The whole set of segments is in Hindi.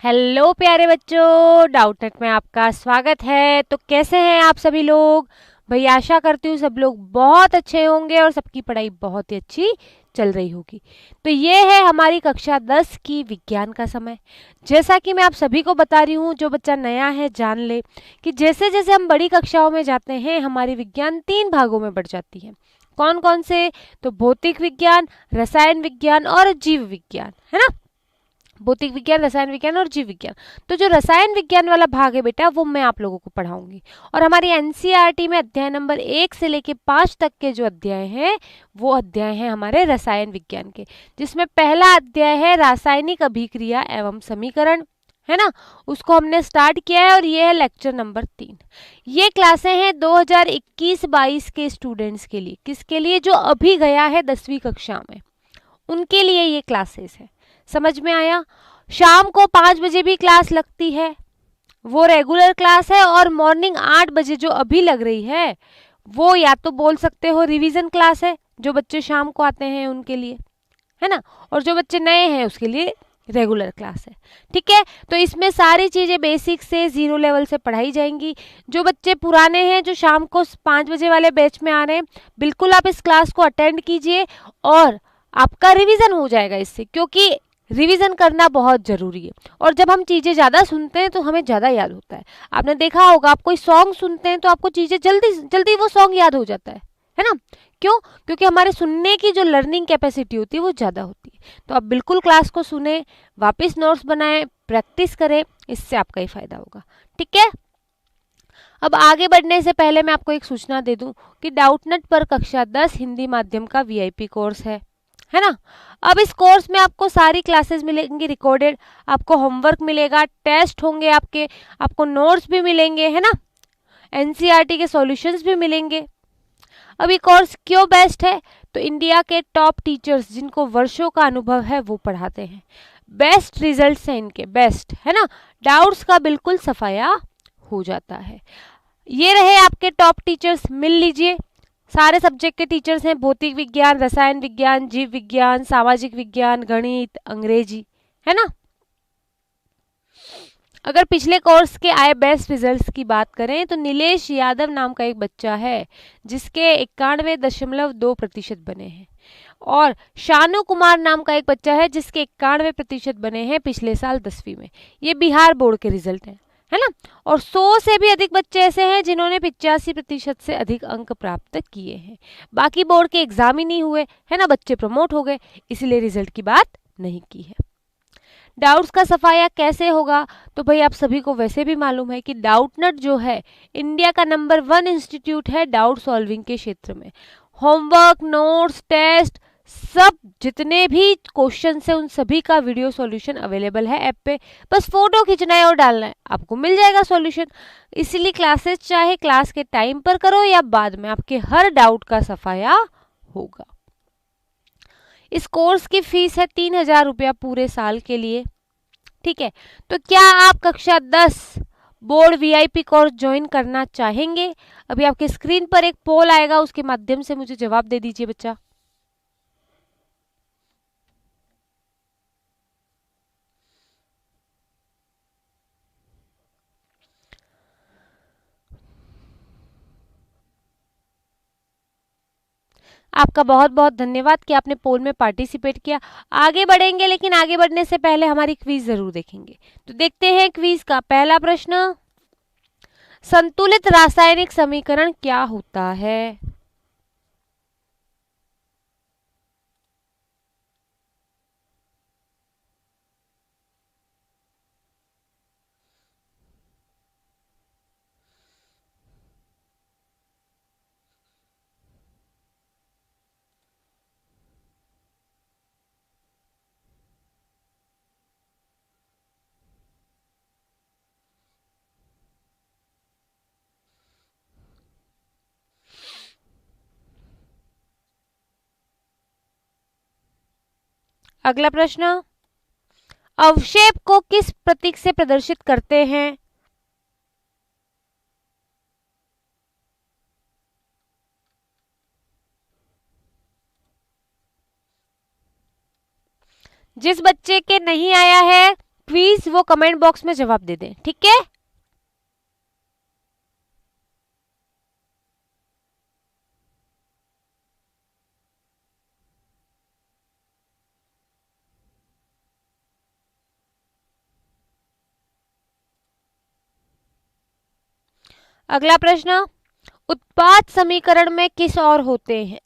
हेलो प्यारे बच्चों, डाउटनेट में आपका स्वागत है। तो कैसे हैं आप सभी लोग? भाई आशा करती हूँ सब लोग बहुत अच्छे होंगे और सबकी पढ़ाई बहुत ही अच्छी चल रही होगी। तो ये है हमारी कक्षा 10 की विज्ञान का समय। जैसा कि मैं आप सभी को बता रही हूँ, जो बच्चा नया है जान ले कि जैसे जैसे हम बड़ी कक्षाओं में जाते हैं हमारी विज्ञान 3 भागों में बढ़ जाती है। कौन कौन से? तो भौतिक विज्ञान, रसायन विज्ञान और जीव विज्ञान, है ना। भौतिक विज्ञान, रसायन विज्ञान और जीव विज्ञान। तो जो रसायन विज्ञान वाला भाग है बेटा, वो मैं आप लोगों को पढ़ाऊंगी। और हमारी एनसीईआरटी में अध्याय नंबर 1 से लेके 5 तक के जो अध्याय हैं वो अध्याय हैं हमारे रसायन विज्ञान के, जिसमें पहला अध्याय है रासायनिक अभिक्रिया एवं समीकरण, है ना। उसको हमने स्टार्ट किया है और ये है लेक्चर नंबर 3। ये क्लासें हैं 2021-22 के स्टूडेंट्स के लिए। किसके लिए? जो अभी गया है 10वीं कक्षा में, उनके लिए ये क्लासेस है। समझ में आया? शाम को 5 बजे भी क्लास लगती है, वो रेगुलर क्लास है। और मॉर्निंग 8 बजे जो अभी लग रही है वो या तो बोल सकते हो रिवीजन क्लास है, जो बच्चे शाम को आते हैं उनके लिए, है ना। और जो बच्चे नए हैं उसके लिए रेगुलर क्लास है। ठीक है, तो इसमें सारी चीज़ें बेसिक से 0 लेवल से पढ़ाई जाएंगी। जो बच्चे पुराने हैं, जो शाम को 5 बजे वाले बैच में आ रहे हैं, बिल्कुल आप इस क्लास को अटेंड कीजिए और आपका रिवीजन हो जाएगा इससे, क्योंकि रिवीजन करना बहुत ज़रूरी है। और जब हम चीज़ें ज़्यादा सुनते हैं तो हमें ज़्यादा याद होता है। आपने देखा होगा, आप कोई सॉन्ग सुनते हैं तो आपको चीज़ें जल्दी जल्दी वो सॉन्ग याद हो जाता है ना। क्यों? क्योंकि हमारे सुनने की जो लर्निंग कैपेसिटी होती है वो ज़्यादा होती है। तो आप बिल्कुल क्लास को सुने, वापस नोट्स बनाएं, प्रैक्टिस करें, इससे आपका ही फायदा होगा। ठीक है, अब आगे बढ़ने से पहले मैं आपको एक सूचना दे दूं कि डाउटनेट पर कक्षा 10 हिंदी माध्यम का वीआईपी कोर्स है ना। अब इस कोर्स में आपको सारी क्लासेस मिलेंगी रिकॉर्डेड, आपको होमवर्क मिलेगा, टेस्ट होंगे आपके, आपको नोट्स भी मिलेंगे, है ना। एनसीईआरटी के सॉल्यूशंस भी मिलेंगे। अब ये कोर्स क्यों बेस्ट है? तो इंडिया के टॉप टीचर्स जिनको वर्षों का अनुभव है वो पढ़ाते हैं। बेस्ट रिजल्ट्स हैं इनके, बेस्ट, है ना। डाउट्स का बिल्कुल सफाया हो जाता है। ये रहे आपके टॉप टीचर्स, मिल लीजिए। सारे सब्जेक्ट के टीचर्स हैं, भौतिक विज्ञान, रसायन विज्ञान, जीव विज्ञान, सामाजिक विज्ञान, गणित, अंग्रेजी, है ना। अगर पिछले कोर्स के आए बेस्ट रिजल्ट्स की बात करें तो नीलेश यादव नाम का एक बच्चा है जिसके 91.2% बने हैं। और शानू कुमार नाम का एक बच्चा है जिसके 91% बने हैं पिछले साल 10वीं में। ये बिहार बोर्ड के रिजल्ट हैं, है ना। और 100 से भी अधिक बच्चे ऐसे हैं जिन्होंने 85% से अधिक अंक प्राप्त किए हैं। बाकी बोर्ड के एग्जाम ही नहीं हुए, है ना, बच्चे प्रमोट हो गए, इसलिए रिजल्ट की बात नहीं की है। डाउट्स का सफाया कैसे होगा? तो भाई आप सभी को वैसे भी मालूम है कि डाउटनेट जो है इंडिया का नंबर 1 इंस्टीट्यूट है डाउट सॉल्विंग के क्षेत्र में। होमवर्क, नोट्स, टेस्ट, सब जितने भी क्वेश्चन है उन सभी का वीडियो सॉल्यूशन अवेलेबल है ऐप पे। बस फोटो खींचना है और डालना है, आपको मिल जाएगा सॉल्यूशन। इसीलिए क्लासेस चाहे क्लास के टाइम पर करो या बाद में, आपके हर डाउट का सफाया होगा। इस कोर्स की फीस है 3000 रुपया पूरे साल के लिए। ठीक है, तो क्या आप कक्षा 10 बोर्ड वीआईपी कोर्स ज्वाइन करना चाहेंगे? अभी आपके स्क्रीन पर एक पोल आएगा, उसके माध्यम से मुझे जवाब दे दीजिए बच्चा। आपका बहुत बहुत धन्यवाद कि आपने पोल में पार्टिसिपेट किया। आगे बढ़ेंगे, लेकिन आगे बढ़ने से पहले हमारी क्विज जरूर देखेंगे। तो देखते हैं क्विज का पहला प्रश्न। संतुलित रासायनिक समीकरण क्या होता है? अगला प्रश्न, अवक्षेप को किस प्रतीक से प्रदर्शित करते हैं? जिस बच्चे के नहीं आया है क्विज वो कमेंट बॉक्स में जवाब दे दें, ठीक है। अगला प्रश्न, उत्पाद समीकरण में किस और होते हैं?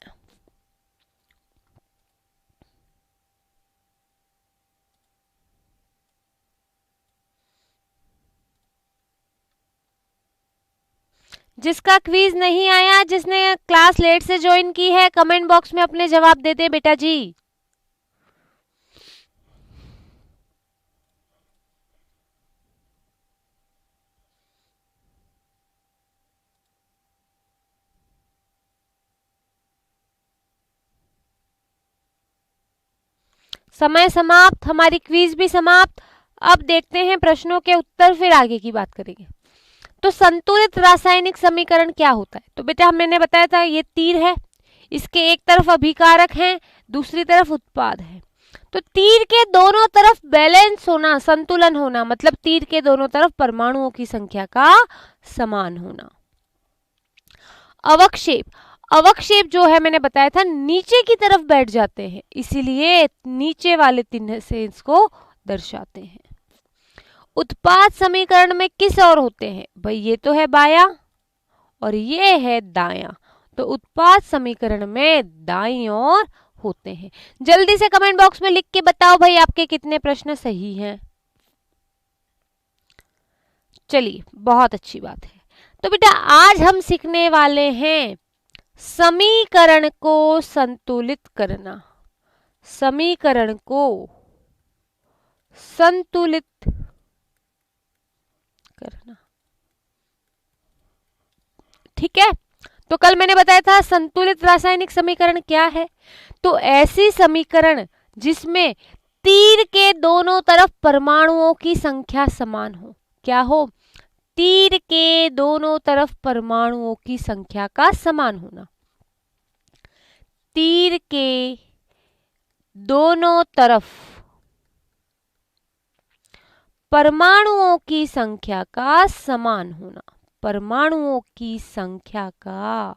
जिसका क्विज नहीं आया, जिसने क्लास लेट से ज्वाइन की है, कमेंट बॉक्स में अपने जवाब दे दे बेटा जी। समय समाप्त, हमारी क्विज भी समाप्त। अब देखते हैं प्रश्नों के उत्तर, फिर आगे की बात करेंगे। तो संतुलित रासायनिक समीकरण क्या होता है? तो बेटा मैंने बताया था ये तीर है, इसके एक तरफ अभिकारक है, दूसरी तरफ उत्पाद है। तो तीर के दोनों तरफ बैलेंस होना, संतुलन होना, मतलब तीर के दोनों तरफ परमाणुओं की संख्या का समान होना। अवक्षेप, अवक्षेप जो है मैंने बताया था नीचे की तरफ बैठ जाते हैं, इसीलिए नीचे वाले चिन्ह से इसको दर्शाते हैं। उत्पाद समीकरण में किस और होते हैं? भाई ये तो है बाया और ये है दाया, तो उत्पाद समीकरण में दाईं ओर होते हैं। जल्दी से कमेंट बॉक्स में लिख के बताओ भाई आपके कितने प्रश्न सही हैं। चलिए बहुत अच्छी बात है। तो बेटा आज हम सीखने वाले हैं समीकरण को संतुलित करना, समीकरण को संतुलित करना, ठीक है। तो कल मैंने बताया था संतुलित रासायनिक समीकरण क्या है। तो ऐसी समीकरण जिसमें तीर के दोनों तरफ परमाणुओं की संख्या समान हो। क्या हो? तीर के दोनों तरफ परमाणुओं की संख्या का समान होना। तीर के दोनों तरफ परमाणुओं की संख्या का समान होना, परमाणुओं की संख्या का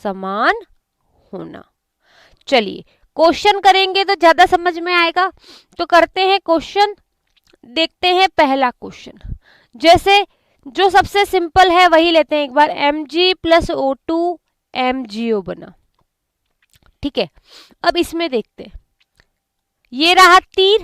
समान होना। चलिए क्वेश्चन करेंगे तो ज्यादा समझ में आएगा। तो करते हैं क्वेश्चन, देखते हैं पहला क्वेश्चन। जैसे जो सबसे सिंपल है वही लेते हैं एक बार। Mg प्लस O2 MgO बना, ठीक है। अब इसमें देखते हैं, ये रहा तीर,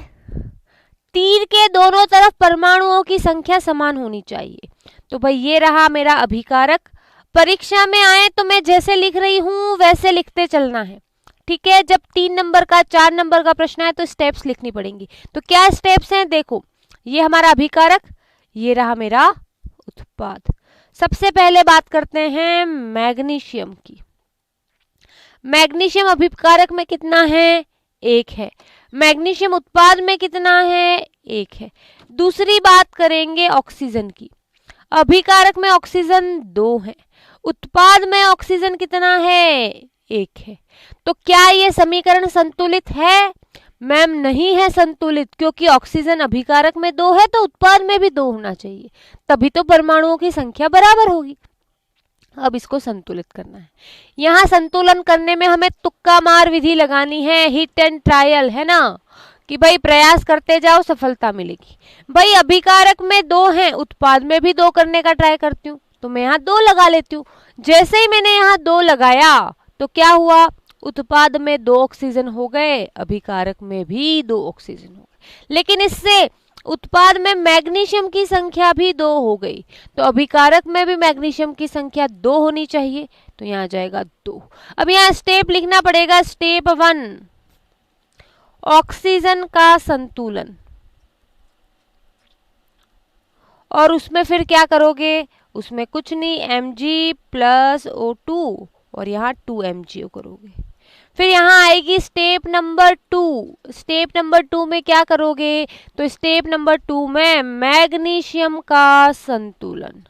तीर के दोनों तरफ परमाणुओं की संख्या समान होनी चाहिए। तो भाई ये रहा मेरा अभिकारक। परीक्षा में आए तो मैं जैसे लिख रही हूं वैसे लिखते चलना है, ठीक है। जब 3 नंबर का 4 नंबर का प्रश्न है तो स्टेप्स लिखनी पड़ेंगी। तो क्या स्टेप्स हैं? देखो, ये हमारा अभिकारक, ये रहा मेरा उत्पाद। सबसे पहले बात करते हैं मैग्नीशियम की। मैग्नीशियम अभिकारक में कितना है? 1 है। मैग्नीशियम उत्पाद में कितना है? 1 है। दूसरी बात करेंगे ऑक्सीजन की। अभिकारक में ऑक्सीजन 2 है, उत्पाद में ऑक्सीजन कितना है? 1 है। तो क्या ये समीकरण संतुलित है? मैम नहीं है संतुलित, क्योंकि ऑक्सीजन अभिकारक में 2 है तो उत्पाद में भी 2 होना चाहिए, तभी तो परमाणुओं की संख्या बराबर होगी। अब इसको संतुलित करना है। यहाँ संतुलन करने में हमें तुक्का मार विधि लगानी है, हिट एंड ट्रायल, है ना, कि भाई प्रयास करते जाओ सफलता मिलेगी। भाई अभिकारक में 2 हैं, उत्पाद में भी 2 करने का ट्राई करती हूँ, तो मैं यहाँ 2 लगा लेती हूँ। जैसे ही मैंने यहाँ 2 लगाया तो क्या हुआ? उत्पाद में 2 ऑक्सीजन हो गए, अभिकारक में भी 2 ऑक्सीजन हो गए। लेकिन इससे उत्पाद में मैग्नीशियम की संख्या भी 2 हो गई, तो अभिकारक में भी मैग्नीशियम की संख्या 2 होनी चाहिए, तो यहाँ जाएगा 2। अब यहाँ स्टेप लिखना पड़ेगा। स्टेप 1, ऑक्सीजन का संतुलन। और उसमें फिर क्या करोगे? उसमें कुछ नहीं, Mg प्लस O2 और यहाँ 2 MgO करोगे। फिर यहाँ आएगी स्टेप नंबर 2। स्टेप नंबर 2 में क्या करोगे? तो स्टेप नंबर 2 में मैग्नीशियम का संतुलन।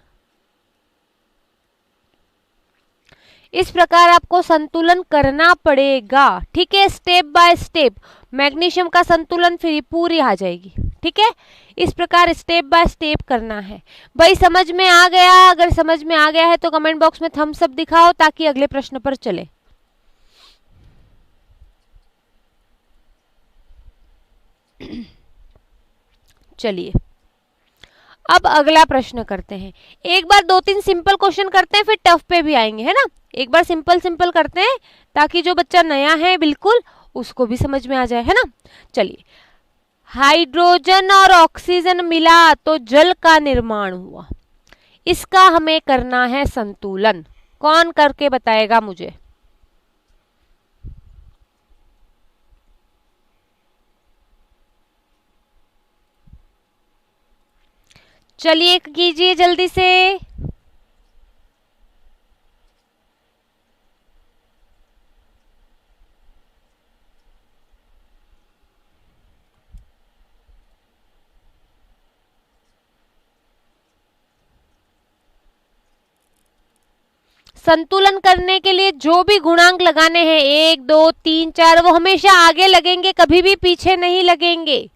इस प्रकार आपको संतुलन करना पड़ेगा, ठीक है, स्टेप बाय स्टेप। मैग्नीशियम का संतुलन फिर पूरी आ जाएगी, ठीक है। इस प्रकार स्टेप बाय स्टेप करना है। भाई समझ में आ गया? अगर समझ में आ गया है तो कमेंट बॉक्स में थम्स अप दिखाओ ताकि अगले प्रश्न पर चले। चलिए अब अगला प्रश्न करते हैं। एक बार 2-3 सिंपल क्वेश्चन करते हैं, फिर टफ पे भी आएंगे, है ना। एक बार सिंपल सिंपल करते हैं ताकि जो बच्चा नया है बिल्कुल उसको भी समझ में आ जाए, है ना। चलिए, हाइड्रोजन और ऑक्सीजन मिला तो जल का निर्माण हुआ, इसका हमें करना है संतुलन। कौन करके बताएगा मुझे? चलिए कीजिए जल्दी से। संतुलन करने के लिए जो भी गुणांक लगाने हैं 1, 2, 3, 4 वो हमेशा आगे लगेंगे, कभी भी पीछे नहीं लगेंगे,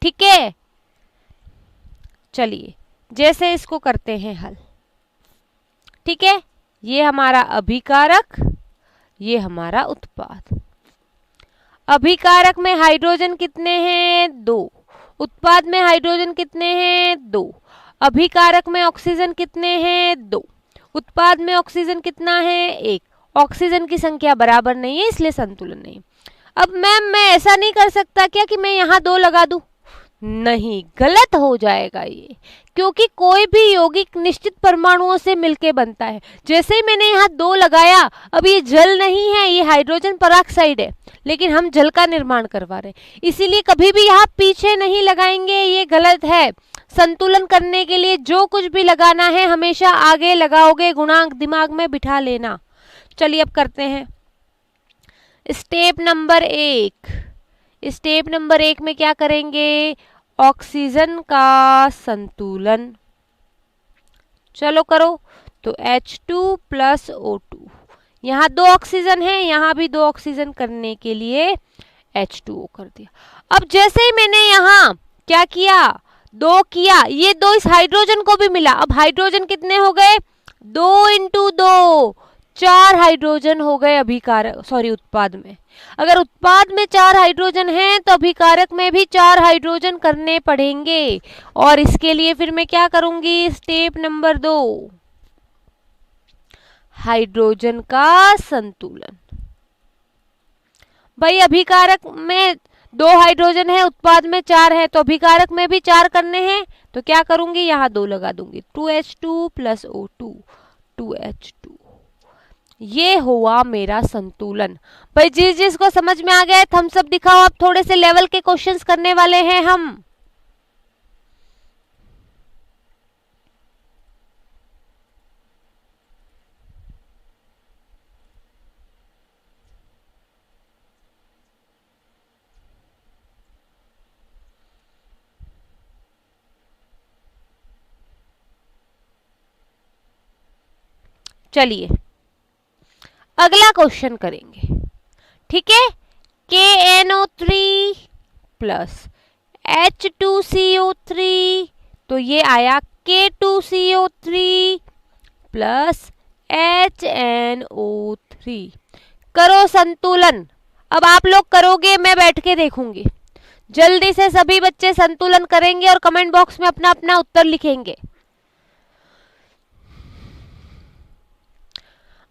ठीक है। चलिए जैसे इसको करते हैं हल, ठीक है। ये हमारा अभिकारक, ये हमारा उत्पाद। अभिकारक में हाइड्रोजन कितने हैं? 2। उत्पाद में हाइड्रोजन कितने हैं? 2। अभिकारक में ऑक्सीजन कितने हैं? 2। उत्पाद में ऑक्सीजन कितना है? 1। ऑक्सीजन की संख्या बराबर नहीं है इसलिए संतुलन नहीं। अब मैम मैं ऐसा नहीं कर सकता क्या कि मैं यहाँ 2 लगा दूं? नहीं, गलत हो जाएगा ये, क्योंकि कोई भी यौगिक निश्चित परमाणुओं से मिलके बनता है। जैसे ही मैंने यहाँ 2 लगाया, अब ये जल नहीं है, ये हाइड्रोजन पेरोक्साइड है, लेकिन हम जल का निर्माण करवा रहे हैं, इसीलिए कभी भी यहाँ पीछे नहीं लगाएंगे, ये गलत है। संतुलन करने के लिए जो कुछ भी लगाना है हमेशा आगे लगाओगे, गुणांक दिमाग में बिठा लेना। चलिए अब करते हैं स्टेप नंबर 1। स्टेप नंबर 1 में क्या करेंगे? ऑक्सीजन का संतुलन। चलो करो। तो H2 + O2, यहाँ 2 ऑक्सीजन है, यहाँ भी 2 ऑक्सीजन करने के लिए H2O कर दिया। अब जैसे ही मैंने यहाँ क्या किया? 2 किया, ये 2 इस हाइड्रोजन को भी मिला। अब हाइड्रोजन कितने हो गए? 2 × 2, 4 हाइड्रोजन हो गए अभिकारक, सॉरी उत्पाद में। अगर उत्पाद में 4 हाइड्रोजन हैं तो अभिकारक में भी 4 हाइड्रोजन करने पड़ेंगे। और इसके लिए फिर मैं क्या करूंगी? स्टेप नंबर 2, हाइड्रोजन का संतुलन। भाई अभिकारक में 2 हाइड्रोजन है, उत्पाद में 4 है, तो अभिकारक में भी 4 करने हैं, तो क्या करूंगी? यहाँ 2 लगा दूंगी। 2H2 + O2, 2H2। ये हुआ मेरा संतुलन। भाई जिसको समझ में आ गया है थम्स अप दिखाओ। अब थोड़े से लेवल के क्वेश्चंस करने वाले हैं हम। चलिए अगला क्वेश्चन करेंगे, ठीक है। KNO3 + H2CO3, तो ये आया K2CO3 + HNO3। करो संतुलन। अब आप लोग करोगे, मैं बैठ के देखूंगी। जल्दी से सभी बच्चे संतुलन करेंगे और कमेंट बॉक्स में अपना अपना उत्तर लिखेंगे।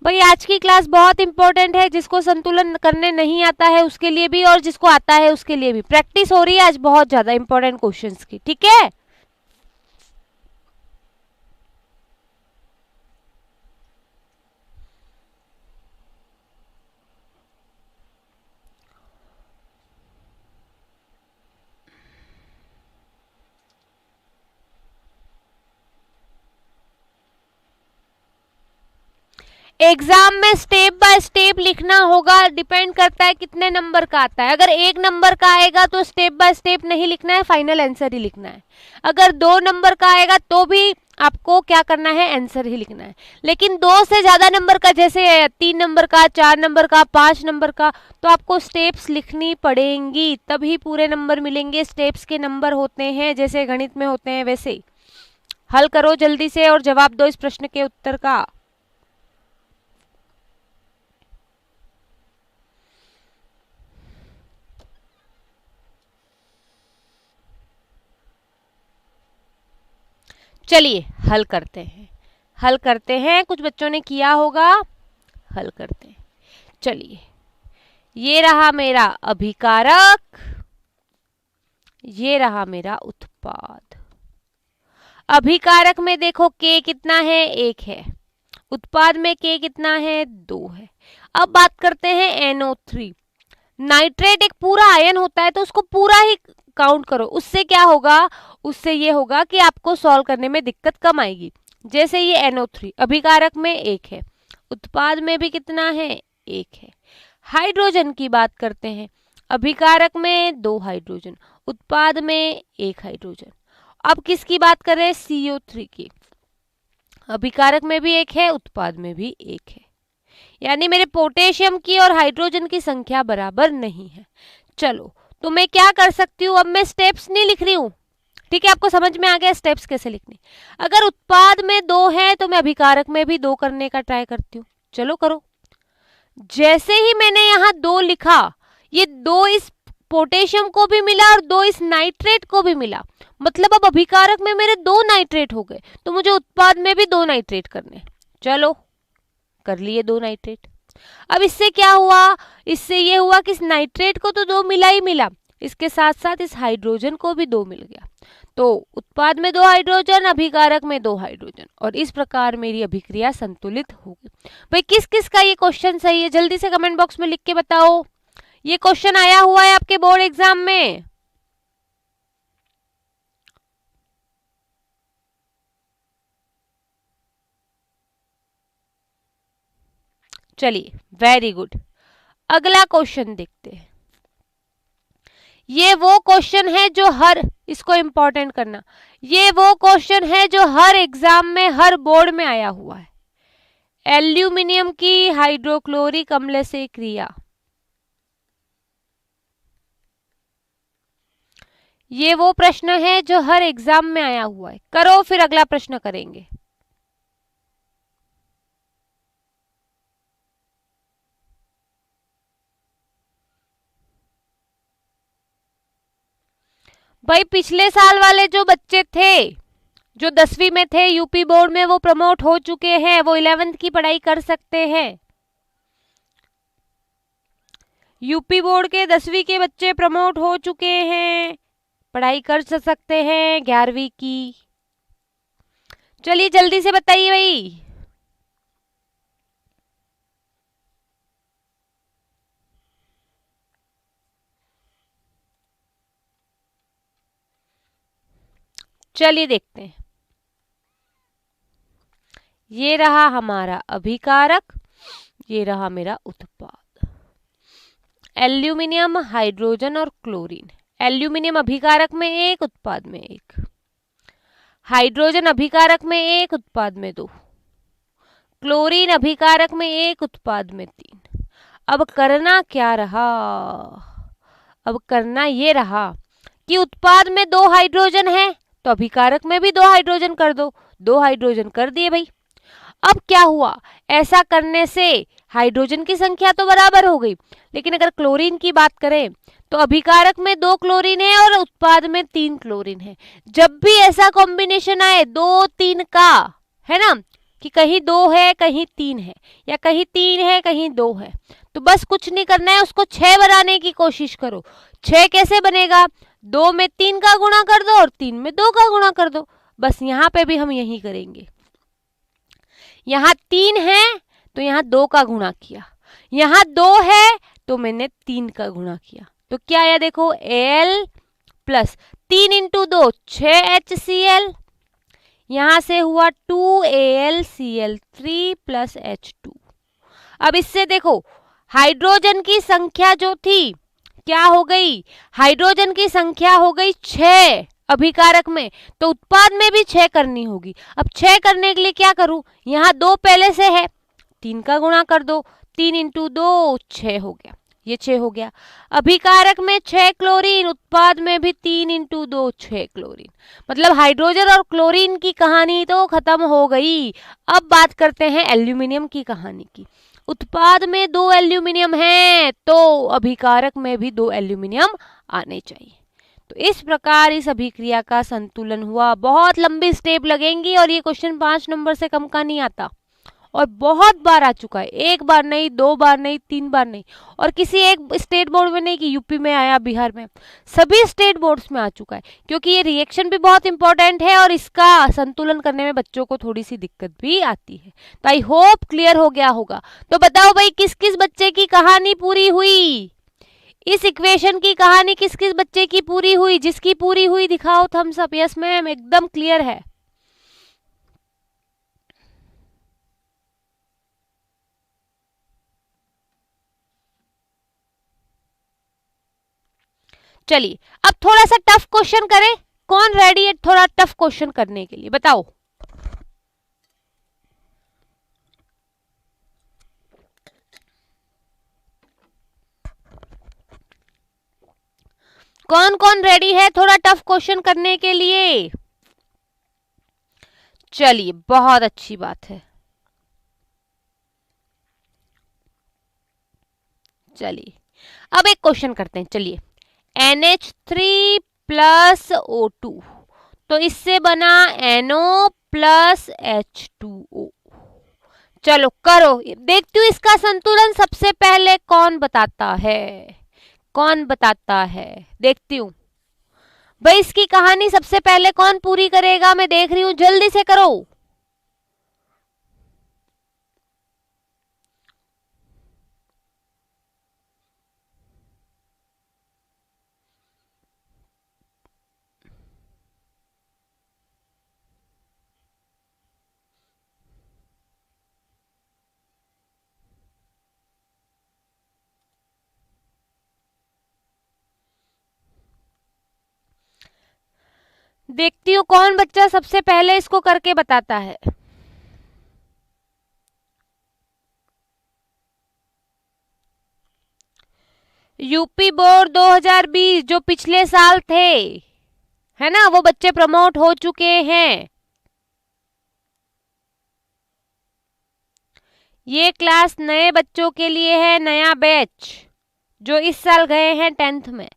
भाई आज की क्लास बहुत इंपॉर्टेंट है। जिसको संतुलन करने नहीं आता है उसके लिए भी और जिसको आता है उसके लिए भी प्रैक्टिस हो रही है आज बहुत ज्यादा इंपॉर्टेंट क्वेश्चंस की, ठीक है। एग्जाम में स्टेप बाय स्टेप लिखना होगा, डिपेंड करता है कितने नंबर का आता है। अगर 1 नंबर का आएगा तो स्टेप बाय स्टेप नहीं लिखना है, फाइनल आंसर ही लिखना है। अगर 2 नंबर का आएगा तो भी आपको क्या करना है, आंसर ही लिखना है। लेकिन 2 से ज्यादा नंबर का, जैसे 3 नंबर का, 4 नंबर का, 5 नंबर का, तो आपको स्टेप्स लिखनी पड़ेंगी, तभी पूरे नंबर मिलेंगे। स्टेप्स के नंबर होते हैं जैसे गणित में होते हैं वैसे। हल करो जल्दी से और जवाब दो इस प्रश्न के उत्तर का। चलिए हल करते हैं, हल करते हैं। कुछ बच्चों ने किया होगा, हल करते हैं। चलिए, ये रहा मेरा अभिकारक, ये रहा मेरा उत्पाद। अभिकारक में देखो K कितना है, 1 है। उत्पाद में K कितना है, 2 है। अब बात करते हैं NO3। नाइट्रेट एक पूरा आयन होता है तो उसको पूरा ही काउंट करो। उससे क्या होगा, उससे ये होगा कि आपको सॉल्व करने में दिक्कत कम आएगी। जैसे ये NO3 अभिकारक में 1 है, उत्पाद में भी कितना है, 1 है। हाइड्रोजन की बात करते हैं, अभिकारक में 2 हाइड्रोजन, उत्पाद में 1 हाइड्रोजन। अब किसकी बात कर रहे हैं, CO3 की। अभिकारक में भी 1 है, उत्पाद में भी 1 है। यानी मेरे पोटेशियम की और हाइड्रोजन की संख्या बराबर नहीं है। चलो, तो मैं क्या कर सकती हूँ, अब मैं स्टेप्स नहीं लिख रही हूँ, ठीक है। आपको समझ में आ गया स्टेप्स कैसे लिखने। अगर उत्पाद में 2 है तो मैं अभिकारक में भी 2 करने का ट्राई करती हूँ। चलो करो। जैसे ही मैंने यहाँ 2 लिखा, ये 2 इस पोटेशियम को भी मिला और 2 इस नाइट्रेट को भी मिला, मतलब अब अभिकारक में मेरे 2 नाइट्रेट हो गए, तो मुझे उत्पाद में भी 2 नाइट्रेट करने। चलो कर लिए 2 नाइट्रेट। अब इससे क्या हुआ, इससे ये हुआ कि इस नाइट्रेट को तो 2 मिला ही मिला, इसके साथ साथ इस हाइड्रोजन को भी 2 मिल गया। तो उत्पाद में 2 हाइड्रोजन, अभिकारक में 2 हाइड्रोजन, और इस प्रकार मेरी अभिक्रिया संतुलित हो गई। भाई किस किस का ये क्वेश्चन सही है, जल्दी से कमेंट बॉक्स में लिख के बताओ। ये क्वेश्चन आया हुआ है आपके बोर्ड एग्जाम में। चलिए वेरी गुड। अगला क्वेश्चन देखते हैं। ये वो क्वेश्चन है जो हर, इसको इंपॉर्टेंट करना, ये वो क्वेश्चन है जो हर एग्जाम में, हर बोर्ड में आया हुआ है। एल्यूमिनियम की हाइड्रोक्लोरिक अम्ल से क्रिया, ये वो प्रश्न है जो हर एग्जाम में आया हुआ है। करो फिर अगला प्रश्न करेंगे। भाई पिछले साल वाले जो बच्चे थे, जो 10वीं में थे यूपी बोर्ड में, वो प्रमोट हो चुके हैं, वो 11th की पढ़ाई कर सकते हैं। यूपी बोर्ड के 10वीं के बच्चे प्रमोट हो चुके हैं, पढ़ाई कर सकते हैं 11वीं की। चलिए जल्दी से बताइए भाई। चलिए देखते हैं। ये रहा हमारा अभिकारक, ये रहा मेरा उत्पाद। एल्यूमिनियम, हाइड्रोजन और क्लोरीन। एल्यूमिनियम अभिकारक में 1, उत्पाद में 1। हाइड्रोजन अभिकारक में 1, उत्पाद में 2। क्लोरीन अभिकारक में 1, उत्पाद में 3। अब करना क्या रहा, अब करना ये रहा कि उत्पाद में 2 हाइड्रोजन है तो अभिकारक में भी 2 हाइड्रोजन कर दो। 2 हाइड्रोजन कर दिए भाई। अब क्या हुआ, ऐसा करने से हाइड्रोजन की संख्या तो बराबर हो गई, लेकिन अगर क्लोरीन की बात करें तो अभिकारक में 2 क्लोरीन है और उत्पाद में 3 क्लोरीन है। जब भी ऐसा कॉम्बिनेशन आए 2 3 का, है ना, कि कहीं 2 है कहीं 3 है, या कहीं 3 है कहीं 2 है, तो बस कुछ नहीं करना है, उसको 6 बनाने की कोशिश करो। 6 कैसे बनेगा, 2 में 3 का गुणा कर दो और 3 में 2 का गुणा कर दो। बस यहाँ पे भी हम यही करेंगे। यहाँ 3 है तो यहाँ 2 का गुणा किया, यहाँ 2 है तो मैंने 3 का गुणा किया, तो क्या आया देखो, Al प्लस 3 इंटू 2 6HCl, यहां से हुआ 2AlCl3 प्लस H2। अब इससे देखो हाइड्रोजन की संख्या जो थी क्या हो गई, हाइड्रोजन की संख्या हो गई 6, अभिकारक में, तो उत्पाद में भी 6 करनी होगी। अब 6 करने के लिए क्या करूं, यहाँ 2 पहले से है, 3 का गुणा कर दो, 3 इंटू 2 6 हो गया, ये 6 हो गया। अभिकारक में 6 क्लोरीन, उत्पाद में भी 3 इंटू 2 6 क्लोरीन। मतलब हाइड्रोजन और क्लोरीन की कहानी तो खत्म हो गई। अब बात करते हैं एल्यूमिनियम की कहानी की। उत्पाद में 2 एल्यूमिनियम है, तो अभिकारक में भी 2 एल्यूमिनियम आने चाहिए। तो इस प्रकार इस अभिक्रिया का संतुलन हुआ। बहुत लंबी स्टेप लगेंगी और ये क्वेश्चन 5 नंबर से कम का नहीं आता, और बहुत बार आ चुका है, 1 बार नहीं, 2 बार नहीं, 3 बार नहीं, और किसी एक स्टेट बोर्ड में नहीं कि यूपी में आया, बिहार में, सभी स्टेट बोर्ड्स में आ चुका है। क्योंकि ये रिएक्शन भी बहुत इंपॉर्टेंट है और इसका संतुलन करने में बच्चों को थोड़ी सी दिक्कत भी आती है। तो आई होप क्लियर हो गया होगा। तो बताओ भाई, किस किस बच्चे की कहानी पूरी हुई, इस इक्वेशन की कहानी किस किस बच्चे की पूरी हुई? जिसकी पूरी हुई दिखाओ थम्स अप। यस मैम, एकदम क्लियर है। चलिए अब थोड़ा सा टफ क्वेश्चन करें। कौन रेडी है थोड़ा टफ क्वेश्चन करने के लिए, बताओ। कौन कौन रेडी है थोड़ा टफ क्वेश्चन करने के लिए? चलिए, बहुत अच्छी बात है। चलिए अब एक क्वेश्चन करते हैं। चलिए, NH3 प्लस O2, तो इससे बना NO प्लस H2O। चलो करो, देखती हूँ इसका संतुलन सबसे पहले कौन बताता है, कौन बताता है, देखती हूँ भाई इसकी कहानी सबसे पहले कौन पूरी करेगा। मैं देख रही हूँ, जल्दी से करो। देखती हूँ कौन बच्चा सबसे पहले इसको करके बताता है। यूपी बोर्ड 2020 जो पिछले साल थे, है ना, वो बच्चे प्रमोट हो चुके हैं। ये क्लास नए बच्चों के लिए है, नया बैच जो इस साल गए हैं 10th में।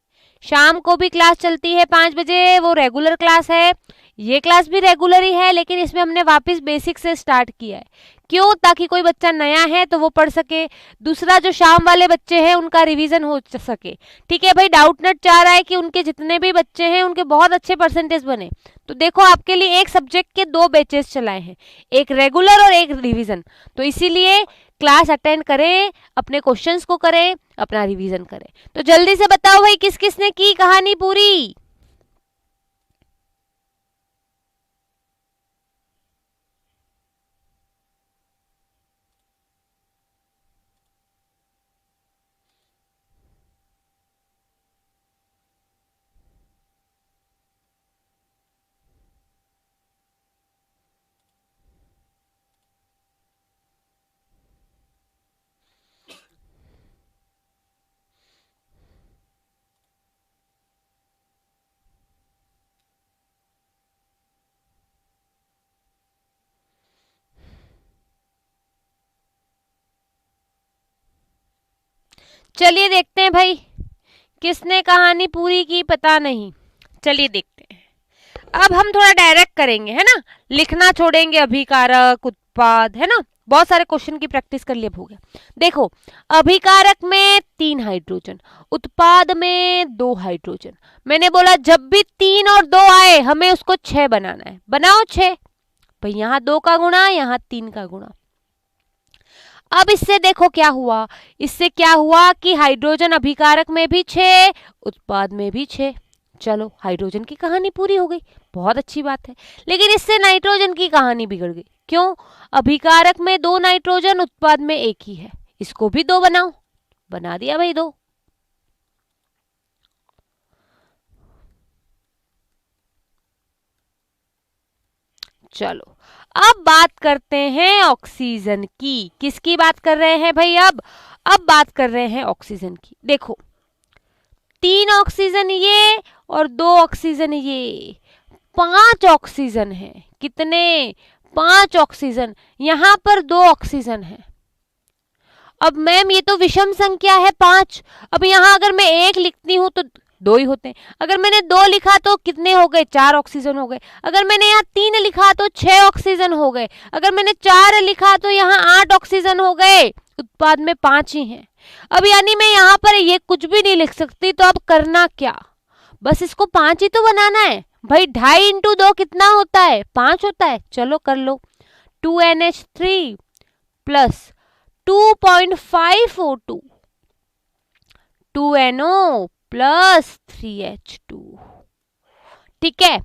शाम को भी क्लास चलती है 5 बजे, वो रेगुलर क्लास है। ये क्लास भी रेगुलर ही है, लेकिन इसमें हमने वापस बेसिक से स्टार्ट किया है। क्यों? ताकि कोई बच्चा नया है तो वो पढ़ सके, दूसरा जो शाम वाले बच्चे हैं उनका रिवीजन हो सके। ठीक है भाई, डाउट नट चाह रहा है कि उनके जितने भी बच्चे हैं उनके बहुत अच्छे परसेंटेज बने। तो देखो, आपके लिए एक सब्जेक्ट के 2 बैचेस चलाए हैं, एक रेगुलर और एक रिवीजन। तो इसीलिए क्लास अटेंड करें, अपने क्वेश्चंस को करें, अपना रिवीजन करें। तो जल्दी से बताओ भाई, किस किस ने की कहानी पूरी? चलिए देखते हैं भाई, किसने कहानी पूरी की, पता नहीं। चलिए देखते हैं। अब हम थोड़ा डायरेक्ट करेंगे, है ना, लिखना छोड़ेंगे, अभिकारक, उत्पाद, है ना, बहुत सारे क्वेश्चन की प्रैक्टिस कर लिए, हो गया। देखो, अभिकारक में 3 हाइड्रोजन, उत्पाद में 2 हाइड्रोजन। मैंने बोला जब भी 3 और 2 आए हमें उसको 6 बनाना है, बनाओ 6। भाई यहाँ 2 का गुणा, यहाँ 3 का गुणा। अब इससे देखो क्या हुआ, इससे क्या हुआ कि हाइड्रोजन अभिकारक में भी 6, उत्पाद में भी 6। चलो, हाइड्रोजन की कहानी पूरी हो गई, बहुत अच्छी बात है। लेकिन इससे नाइट्रोजन की कहानी बिगड़ गई। क्यों? अभिकारक में 2 नाइट्रोजन, उत्पाद में 1 ही है, इसको भी 2 बनाओ। बना दिया भाई 2। चलो अब बात करते हैं ऑक्सीजन की। किसकी बात कर रहे हैं भाई? अब बात कर रहे हैं ऑक्सीजन की। देखो 3 ऑक्सीजन ये और 2 ऑक्सीजन ये, 5 ऑक्सीजन है। कितने? 5 ऑक्सीजन। यहां पर 2 ऑक्सीजन है। अब मैम ये तो विषम संख्या है 5। अब यहां अगर मैं 1 लिखती हूं तो 2 ही होते हैं। अगर मैंने 2 लिखा तो कितने हो गए? 4 ऑक्सीजन हो गए। अगर मैंने यहाँ 3 लिखा तो 6 ऑक्सीजन हो गए। अगर मैंने 4 लिखा तो यहाँ 8 ऑक्सीजन हो गए। उत्पाद में 5 ही हैं। अब यानी मैं यहाँ पर ये कुछ भी नहीं लिख सकती, तो अब करना क्या? बस इसको 5 ही तो बनाना है भाई। 2.5 इंटू 2 कितना होता है? 5 होता है। चलो कर लो। 2NH3 plus 2.5 O2, 2NO plus 3H2। ठीक है,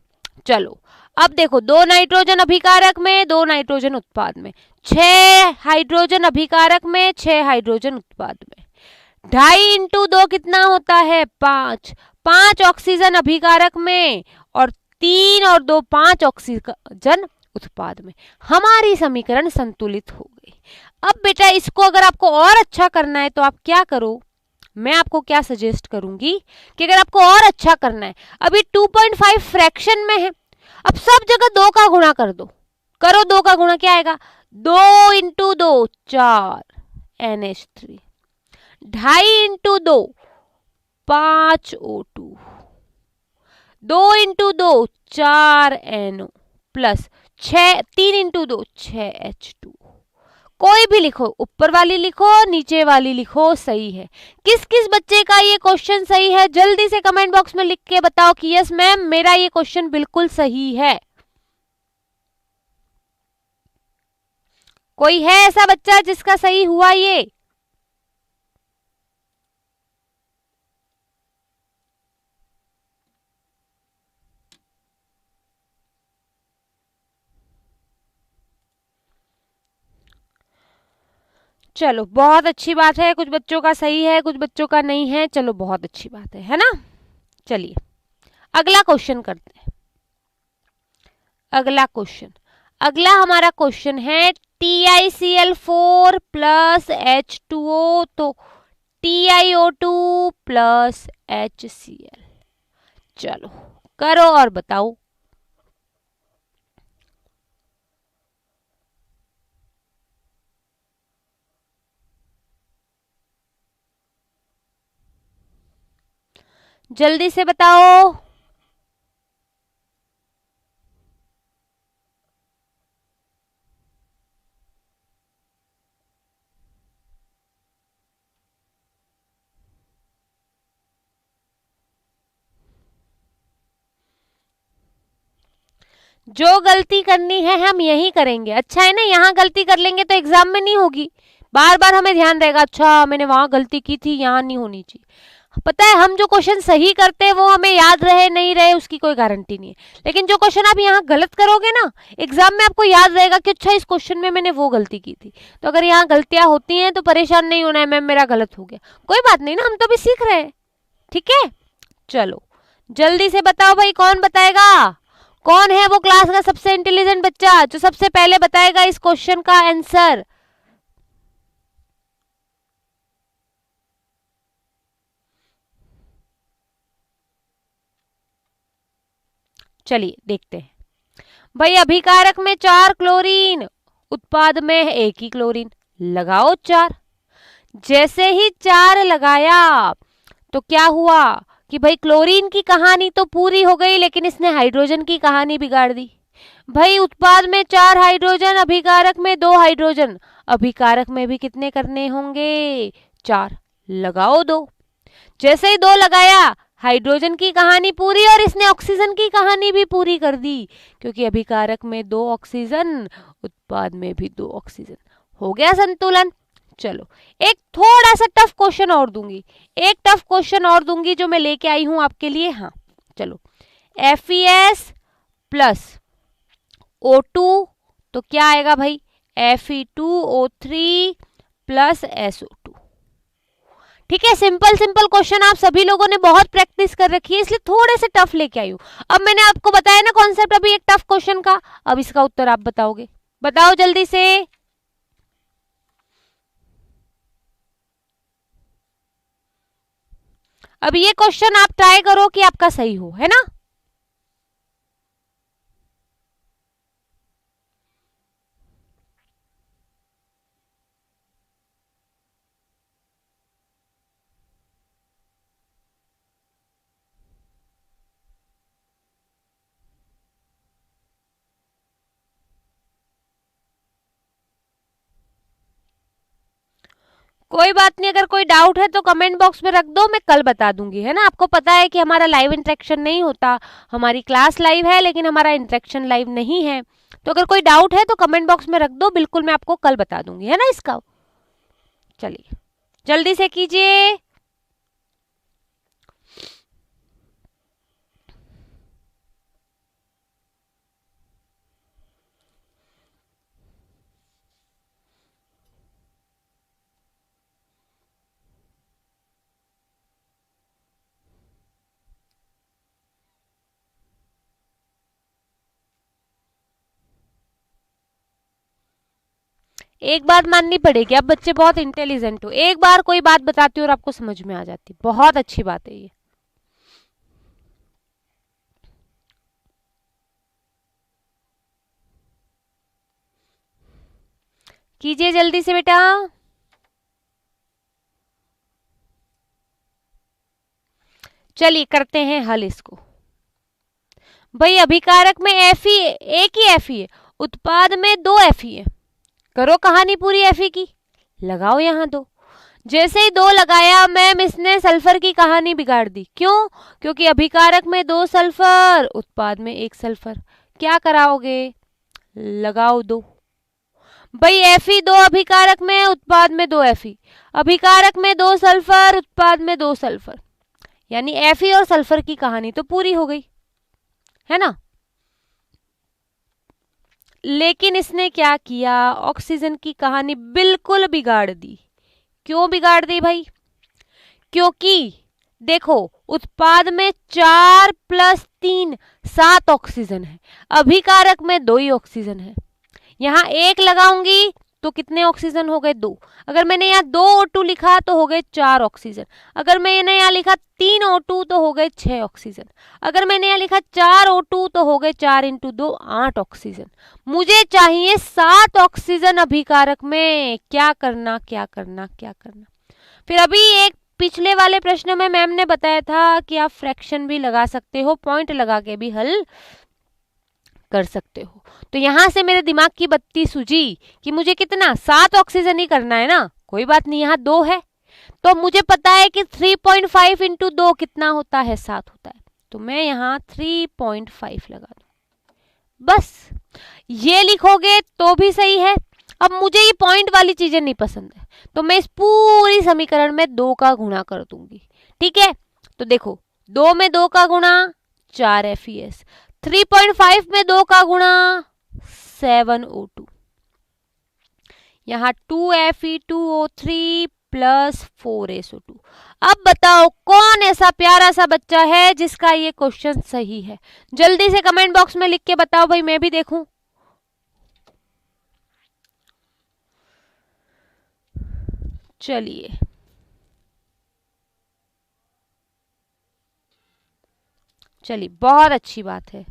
चलो अब देखो 2 नाइट्रोजन अभिकारक में, 2 नाइट्रोजन उत्पाद में, 6 हाइड्रोजन अभिकारक में, 6 हाइड्रोजन उत्पाद में। 2.5 इंटू 2 कितना होता है? 5। 5 ऑक्सीजन अभिकारक में और 3 और 2 5 ऑक्सीजन उत्पाद में। हमारी समीकरण संतुलित हो गई। अब बेटा इसको अगर आपको और अच्छा करना है तो आप क्या करो, मैं आपको क्या सजेस्ट करूंगी कि अगर आपको और अच्छा करना है, अभी 2.5 फ्रैक्शन में है, अब सब जगह 2 का गुणा कर दो। करो 2 का गुणा, क्या आएगा? 2 into 2 4 NH3, 2.5 into 2 5 O2, 2 into 2 4 NO plus 3 into 2 6 H2। कोई भी लिखो, ऊपर वाली लिखो नीचे वाली लिखो, सही है। किस किस बच्चे का ये क्वेश्चन सही है? जल्दी से कमेंट बॉक्स में लिख के बताओ कि यस मैम मेरा ये क्वेश्चन बिल्कुल सही है। कोई है ऐसा बच्चा जिसका सही हुआ ये? चलो बहुत अच्छी बात है। कुछ बच्चों का सही है, कुछ बच्चों का नहीं है। चलो बहुत अच्छी बात है ना। चलिए अगला क्वेश्चन करते हैं। अगला हमारा क्वेश्चन है TiCl4 प्लस H2O, तो TiO2 प्लस HCl। चलो करो और बताओ। जल्दी से बताओ। जो गलती करनी है हम यही करेंगे। अच्छा है ना, यहाँ गलती कर लेंगे तो एग्जाम में नहीं होगी। बार बार हमें ध्यान रहेगा, अच्छा मैंने वहां गलती की थी, यहाँ नहीं होनी चाहिए। पता है हम जो क्वेश्चन सही करते हैं वो हमें याद रहे नहीं रहे उसकी कोई गारंटी नहीं है। लेकिन जो क्वेश्चन आप यहाँ गलत करोगे ना, एग्जाम में आपको याद रहेगा कि अच्छा इस क्वेश्चन में मैंने वो गलती की थी। तो अगर यहाँ गलतियां होती हैं तो परेशान नहीं होना है मैम मेरा गलत हो गया, कोई बात नहीं ना, हम तो भी सीख रहे हैं। ठीक है, चलो जल्दी से बताओ भाई, कौन बताएगा? कौन है वो क्लास का सबसे इंटेलिजेंट बच्चा जो सबसे पहले बताएगा इस क्वेश्चन का आंसर? चलिए देखते हैं। भाई अभिकारक में 4 क्लोरीन, उत्पाद में 1 ही क्लोरीन, लगाओ 4। जैसे ही 4 लगाया तो क्या हुआ कि भाई क्लोरीन की कहानी तो पूरी हो गई, लेकिन इसने हाइड्रोजन की कहानी बिगाड़ दी। भाई उत्पाद में 4 हाइड्रोजन, अभिकारक में 2 हाइड्रोजन, अभिकारक में भी कितने करने होंगे? 4, लगाओ 2। जैसे ही 2 लगाया हाइड्रोजन की कहानी पूरी और इसने ऑक्सीजन की कहानी भी पूरी कर दी, क्योंकि अभिकारक में 2 ऑक्सीजन, उत्पाद में भी 2 ऑक्सीजन, हो गया संतुलन। चलो एक थोड़ा सा टफ क्वेश्चन और दूंगी, एक टफ क्वेश्चन और दूंगी जो मैं लेके आई हूं आपके लिए। हाँ चलो, FeS प्लस O2 तो क्या आएगा भाई? Fe2O3 plus SO2। ठीक है, सिंपल सिंपल क्वेश्चन आप सभी लोगों ने बहुत प्रैक्टिस कर रखी है, इसलिए थोड़े से टफ लेके आई हूँ। अब मैंने आपको बताया ना कॉन्सेप्ट अभी एक टफ क्वेश्चन का, अब इसका उत्तर आप बताओगे, बताओ जल्दी से। अब ये क्वेश्चन आप ट्राई करो कि आपका सही हो, है ना। कोई बात नहीं, अगर कोई डाउट है तो कमेंट बॉक्स में रख दो, मैं कल बता दूंगी, है ना। आपको पता है कि हमारा लाइव इंटरेक्शन नहीं होता, हमारी क्लास लाइव है लेकिन हमारा इंटरेक्शन लाइव नहीं है। तो अगर कोई डाउट है तो कमेंट बॉक्स में रख दो, बिल्कुल मैं आपको कल बता दूंगी, है ना इसका। चलिए जल्दी से कीजिए। एक बात माननी पड़ेगी, आप बच्चे बहुत इंटेलिजेंट हो, एक बार कोई बात बताती हो और आपको समझ में आ जाती, बहुत अच्छी बात है ये। कीजिए जल्दी से बेटा। चलिए करते हैं हल इसको। भाई अभिकारक में एफ ही, एक ही एफ ही है, उत्पाद में दो एफ ही है। करो कहानी पूरी एफ ही की, लगाओ यहां दो। जैसे ही दो लगाया मैम, इसने सल्फर की कहानी बिगाड़ दी। क्यों? क्योंकि अभिकारक में दो सल्फर, उत्पाद में एक सल्फर। क्या कराओगे? लगाओ दो। भाई एफी दो अभिकारक में, उत्पाद में दो एफी। अभिकारक में दो सल्फर, उत्पाद में दो सल्फर, यानी एफी और सल्फर की कहानी तो पूरी हो गई, है ना। लेकिन इसने क्या किया? ऑक्सीजन की कहानी बिल्कुल बिगाड़ दी। क्यों बिगाड़ दी भाई? क्योंकि देखो उत्पाद में 4 + 3 7 ऑक्सीजन है, अभिकारक में 2 ही ऑक्सीजन है। यहां एक लगाऊंगी तो कितने ऑक्सीजन हो गए? 2। अगर मैंने यहाँ 2 O2 लिखा तो हो गए 4 ऑक्सीजन। अगर मैंने यहाँ लिखा 3 O2 तो हो गए 6 ऑक्सीजन। अगर मैंने यहाँ लिखा 4 O2 तो हो गए 4 × 2 8 ऑक्सीजन। मुझे चाहिए 7 ऑक्सीजन अभिकारक में। क्या करना क्या करना क्या करना? फिर अभी एक पिछले वाले प्रश्न में मैम ने बताया था कि आप फ्रैक्शन भी लगा सकते हो, पॉइंट लगा के भी हल कर सकते हो। तो यहां से मेरे दिमाग की बत्ती सूझी कि मुझे कितना 7 ऑक्सीजन ही करना है ना। कोई बात नहीं, यहाँ 2 है तो मुझे पता है कि 3.5 × 2 कितना होता है? 7 होता है। तो मैं यहाँ 3.5 लगा दूं, बस। ये लिखोगे तो भी सही है। अब मुझे ये पॉइंट वाली चीजें नहीं पसंद है, तो मैं इस पूरी समीकरण में 2 का गुणा कर दूंगी। ठीक है, तो देखो 2 में 2 का गुणा 4 FeS, 3.5 में 2 का गुणा 7 O2, यहाँ 2 Fe2O3 + 4 SO2। अब बताओ कौन ऐसा प्यारा सा बच्चा है जिसका ये क्वेश्चन सही है? जल्दी से कमेंट बॉक्स में लिख के बताओ भाई, मैं भी देखूं। चलिए चलिए, बहुत अच्छी बात है।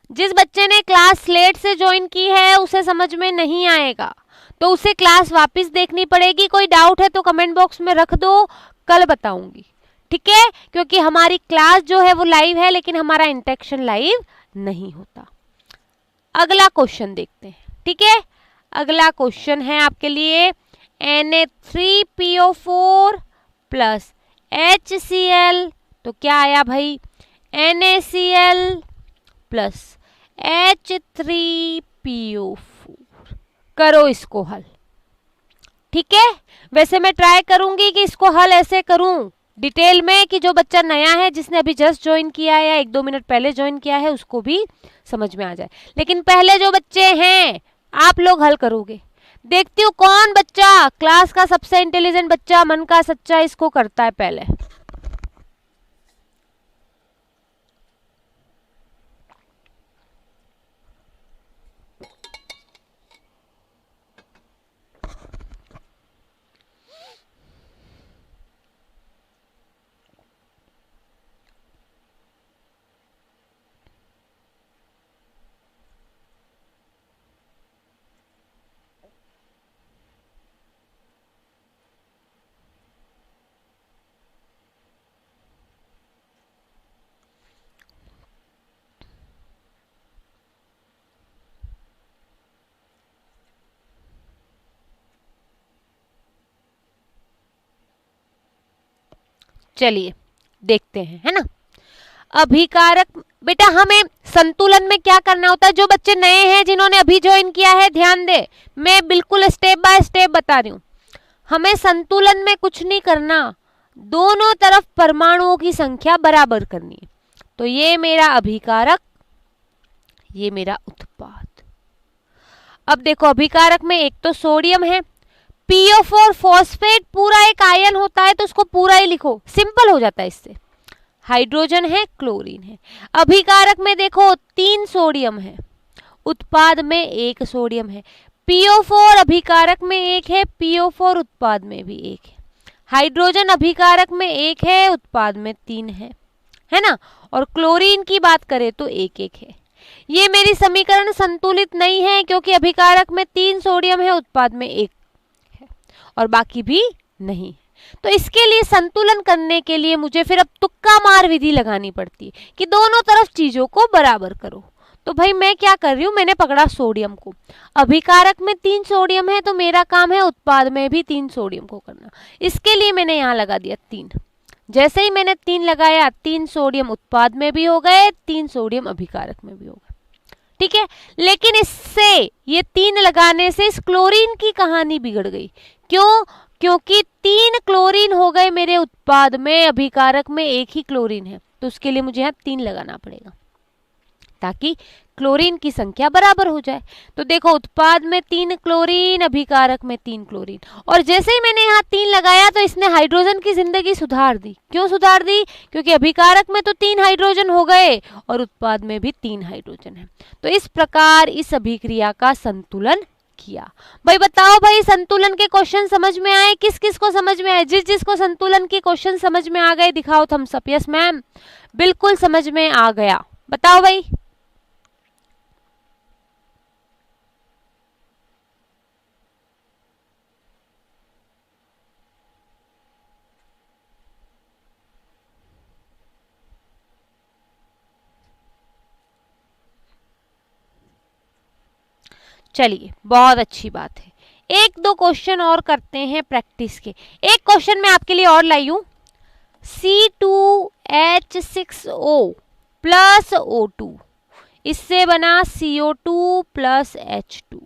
जिस बच्चे ने क्लास लेट से ज्वाइन की है उसे समझ में नहीं आएगा, तो उसे क्लास वापस देखनी पड़ेगी। कोई डाउट है तो कमेंट बॉक्स में रख दो, कल बताऊंगी। ठीक है, क्योंकि हमारी क्लास जो है वो लाइव है लेकिन हमारा इंटरेक्शन लाइव नहीं होता। अगला क्वेश्चन देखते हैं। ठीक है, अगला क्वेश्चन है आपके लिए Na3PO4 + HCl। तो क्या आया भाई? NaCl + H3PO4। करो इसको हल। ठीक है, वैसे मैं ट्राई करूंगी कि इसको हल ऐसे करूं डिटेल में कि जो बच्चा नया है, जिसने अभी जस्ट ज्वाइन किया है या 1-2 मिनट पहले ज्वाइन किया है, उसको भी समझ में आ जाए। लेकिन पहले जो बच्चे हैं आप लोग हल करोगे। देखती हूँ कौन बच्चा क्लास का सबसे इंटेलिजेंट बच्चा, मन का सच्चा, इसको करता है पहले। चलिए देखते हैं, है ना। अभिकारक बेटा हमें संतुलन में क्या करना होता है, जो बच्चे नए हैं जिन्होंने अभी ज्वाइन किया है ध्यान दे, मैं बिल्कुल स्टेप बाय स्टेप बता रही हूँ। हमें संतुलन में कुछ नहीं करना, दोनों तरफ परमाणुओं की संख्या बराबर करनी है। तो ये मेरा अभिकारक, ये मेरा उत्पाद। अब देखो अभिकारक में एक तो सोडियम है, PO4 फॉस्फेट पूरा एक आयन होता है तो उसको पूरा ही लिखो, सिंपल हो जाता है इससे। हाइड्रोजन है, क्लोरीन है। अभिकारक में देखो 3 सोडियम है, उत्पाद में 1 सोडियम है। PO4 अभिकारक में 1 है, PO4 उत्पाद में भी 1 है। हाइड्रोजन अभिकारक में 1 है, उत्पाद में 3 है ना। और क्लोरीन की बात करें तो 1 है। ये मेरी समीकरण संतुलित नहीं है क्योंकि अभिकारक में 3 सोडियम है, उत्पाद में 1 है और बाकी भी नहीं। तो इसके लिए संतुलन करने के लिए मुझे फिर अब तुक्का मार विधि लगानी पड़ती है कि दोनों तरफ चीजों को बराबर करो। तो भाई मैं क्या कर रही हूँ, मैंने पकड़ा सोडियम को, अभिकारक में 3 सोडियम है तो मेरा काम है उत्पाद में भी 3 सोडियम को करना। इसके लिए मैंने यहाँ लगा दिया 3। जैसे ही मैंने 3 लगाया, 3 सोडियम उत्पाद में भी हो गए, 3 सोडियम अभिकारक में भी हो गए, ठीक है। लेकिन इससे ये 3 लगाने से इस क्लोरीन की कहानी बिगड़ गई। क्यों? क्योंकि 3 क्लोरीन हो गए मेरे उत्पाद में, अभिकारक में 1 ही क्लोरीन है, तो उसके लिए मुझे यहाँ 3 लगाना पड़ेगा ताकि क्लोरीन की संख्या बराबर हो जाए। तो देखो उत्पाद में 3 क्लोरीन, अभिकारक में 3 क्लोरीन, और जैसे ही मैंने यहाँ 3 लगाया तो इसने हाइड्रोजन की जिंदगी सुधार दी। क्यों सुधार दी? क्योंकि अभिकारक में तो 3 हाइड्रोजन हो गए और उत्पाद में भी 3 हाइड्रोजन है। तो इस प्रकार इस अभिक्रिया का संतुलन किया। भाई बताओ भाई, संतुलन के क्वेश्चन समझ में आए? किस किस को समझ में आए? जिस जिसको संतुलन के क्वेश्चन समझ में आ गए दिखाओ थम्स अप। यस मैम, बिल्कुल समझ में आ गया, बताओ भाई। चलिए बहुत अच्छी बात है। 1-2 क्वेश्चन और करते हैं प्रैक्टिस के। एक क्वेश्चन मैं आपके लिए और लाई हूं, C2H6O प्लस O2, इससे बना CO2 प्लस H2।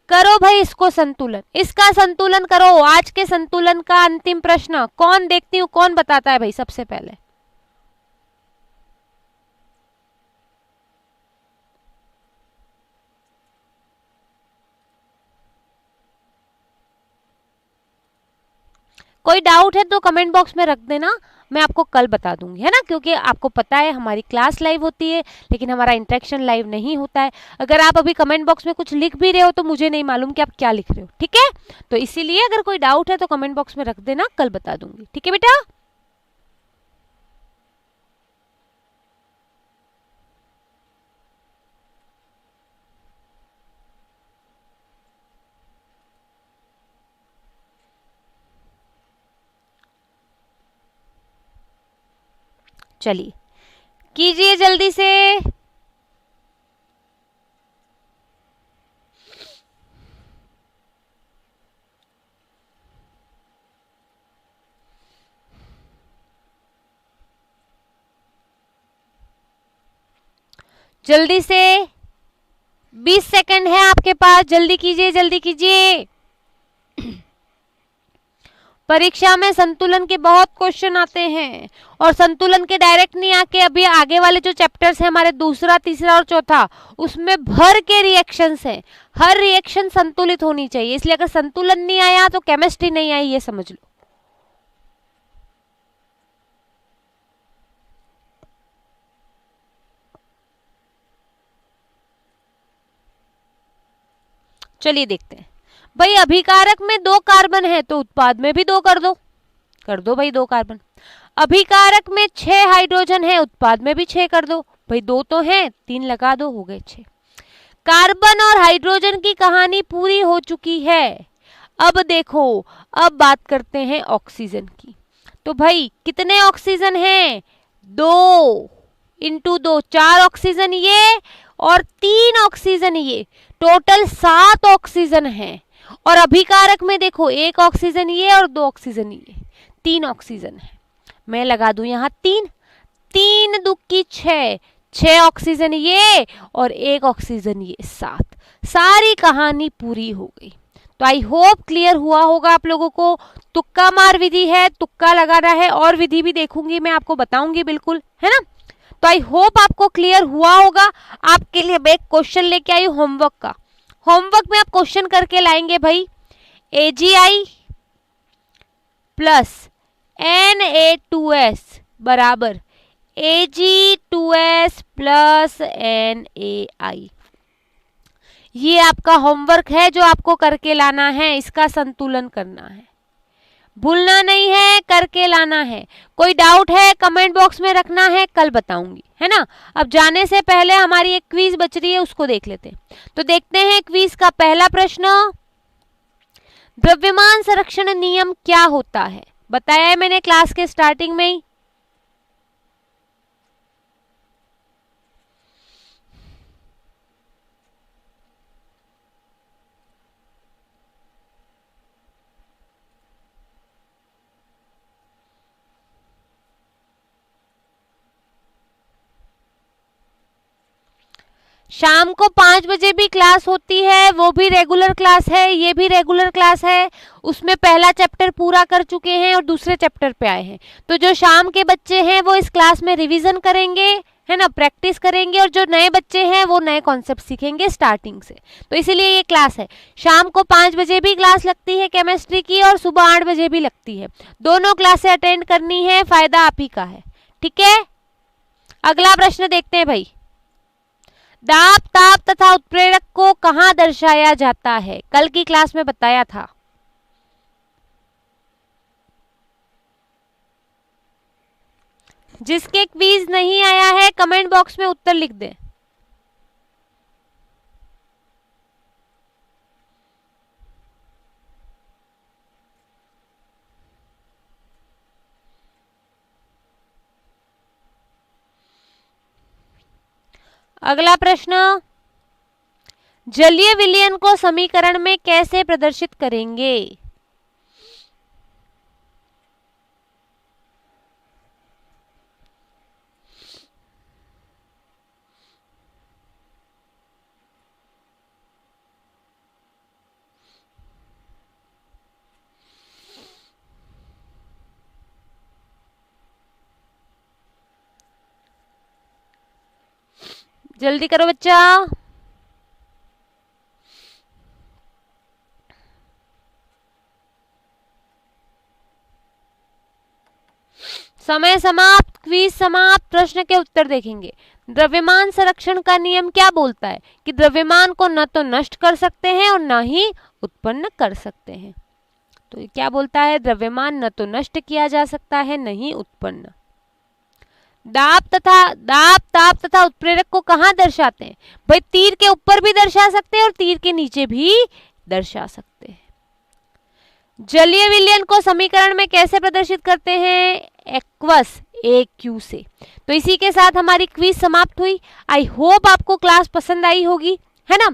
करो भाई इसको संतुलन, इसका संतुलन करो। आज के संतुलन का अंतिम प्रश्न कौन, देखती हूँ कौन बताता है भाई सबसे पहले। कोई डाउट है तो कमेंट बॉक्स में रख देना, मैं आपको कल बता दूंगी, है ना। क्योंकि आपको पता है हमारी क्लास लाइव होती है लेकिन हमारा इंटरेक्शन लाइव नहीं होता है। अगर आप अभी कमेंट बॉक्स में कुछ लिख भी रहे हो तो मुझे नहीं मालूम कि आप क्या लिख रहे हो, ठीक है। तो इसीलिए अगर कोई डाउट है तो कमेंट बॉक्स में रख देना, कल बता दूंगी, ठीक है बेटा। चलिए कीजिए जल्दी से। जल्दी से, 20 सेकंड है आपके पास, जल्दी कीजिए जल्दी कीजिए। परीक्षा में संतुलन के बहुत क्वेश्चन आते हैं और संतुलन के डायरेक्ट नहीं आके अभी आगे वाले जो चैप्टर्स हैं हमारे दूसरा, तीसरा और चौथा, उसमें भर के रिएक्शंस हैं। हर रिएक्शन संतुलित होनी चाहिए, इसलिए अगर संतुलन नहीं आया तो केमिस्ट्री नहीं आई, ये समझ लो। चलिए देखते हैं भाई, अभिकारक में 2 कार्बन है तो उत्पाद में भी 2 कर दो भाई 2 कार्बन। अभिकारक में 6 हाइड्रोजन है, उत्पाद में भी 6 कर दो भाई, 2 तो हैं, 3 लगा दो, हो गए 6। कार्बन और हाइड्रोजन की कहानी पूरी हो चुकी है। अब देखो, अब बात करते हैं ऑक्सीजन की। तो भाई कितने ऑक्सीजन हैं? 2 इंटू 2, 4 ऑक्सीजन ये और 3 ऑक्सीजन ये, टोटल 7 ऑक्सीजन है। और अभिकारक में देखो 1 ऑक्सीजन ये और 2 ऑक्सीजन ये, 3 ऑक्सीजन है। मैं लगा दूं यहाँ 3, 3 दुक्की 6, 6 ऑक्सीजन ये और 1 ऑक्सीजन ये, 7। सारी कहानी पूरी हो गई। तो आई होप क्लियर हुआ होगा आप लोगों को। तुक्का मार विधि है, तुक्का लगाना है, और विधि भी देखूंगी मैं, आपको बताऊंगी बिल्कुल, है ना। तो आई होप आपको क्लियर हुआ होगा। आपके लिए मैं एक क्वेश्चन लेके आई होमवर्क का। होमवर्क में आप क्वेश्चन करके लाएंगे भाई, AgI प्लस Na2S बराबर Ag2S प्लस NaI। ये आपका होमवर्क है जो आपको करके लाना है, इसका संतुलन करना है, भूलना नहीं है, करके लाना है। कोई डाउट है कमेंट बॉक्स में रखना है, कल बताऊंगी, है ना। अब जाने से पहले हमारी एक क्विज बच रही है, उसको देख लेते हैं। तो देखते हैं क्विज का पहला प्रश्न, द्रव्यमान संरक्षण नियम क्या होता है? बताया है मैंने क्लास के स्टार्टिंग में ही। शाम को 5 बजे भी क्लास होती है, वो भी रेगुलर क्लास है, ये भी रेगुलर क्लास है। उसमें पहला चैप्टर पूरा कर चुके हैं और दूसरे चैप्टर पे आए हैं। तो जो शाम के बच्चे हैं वो इस क्लास में रिवीजन करेंगे, है ना, प्रैक्टिस करेंगे, और जो नए बच्चे हैं वो नए कॉन्सेप्ट सीखेंगे स्टार्टिंग से। तो इसीलिए ये क्लास है। शाम को 5 बजे भी क्लास लगती है केमिस्ट्री की और सुबह 8 बजे भी लगती है। दोनों क्लासें अटेंड करनी है, फायदा आप ही का है, ठीक है। अगला प्रश्न देखते हैं भाई, दाब, ताप तथा उत्प्रेरक को कहां दर्शाया जाता है? कल की क्लास में बताया था। जिसके क्विज नहीं आया है कमेंट बॉक्स में उत्तर लिख दें। अगला प्रश्न, जलीय विलयन को समीकरण में कैसे प्रदर्शित करेंगे? जल्दी करो बच्चा। समय समाप्त, क्विज समाप्त। प्रश्न के उत्तर देखेंगे। द्रव्यमान संरक्षण का नियम क्या बोलता है? कि द्रव्यमान को न तो नष्ट कर सकते हैं और न ही उत्पन्न कर सकते हैं। तो क्या बोलता है? द्रव्यमान न तो नष्ट किया जा सकता है, न ही उत्पन्न। दाब, ताप तथा उत्प्रेरक को कहां दर्शाते हैं? भाई तीर के ऊपर भी दर्शा सकते हैं और तीर के नीचे भी दर्शा सकते हैं। जलीय विलयन को समीकरण में कैसे प्रदर्शित करते हैं? एक्वस AQ से। तो इसी के साथ हमारी क्विज समाप्त हुई। आई होप आपको क्लास पसंद आई होगी, है ना।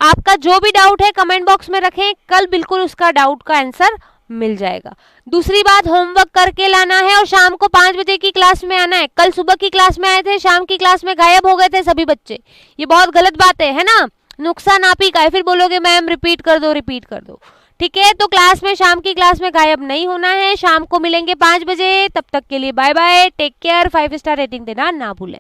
आपका जो भी डाउट है कमेंट बॉक्स में रखें, कल बिल्कुल उसका डाउट का आंसर मिल जाएगा। दूसरी बात, होमवर्क करके लाना है और शाम को 5 बजे की क्लास में आना है। कल सुबह की क्लास में आए थे, शाम की क्लास में गायब हो गए थे सभी बच्चे। ये बहुत गलत बात है ना, नुकसान आप ही का है। फिर बोलोगे मैम रिपीट कर दो, ठीक है, तो क्लास में, शाम की क्लास में गायब नहीं होना है। शाम को मिलेंगे 5 बजे। तब तक के लिए bye bye, take care, 5 star rating देना ना भूलें।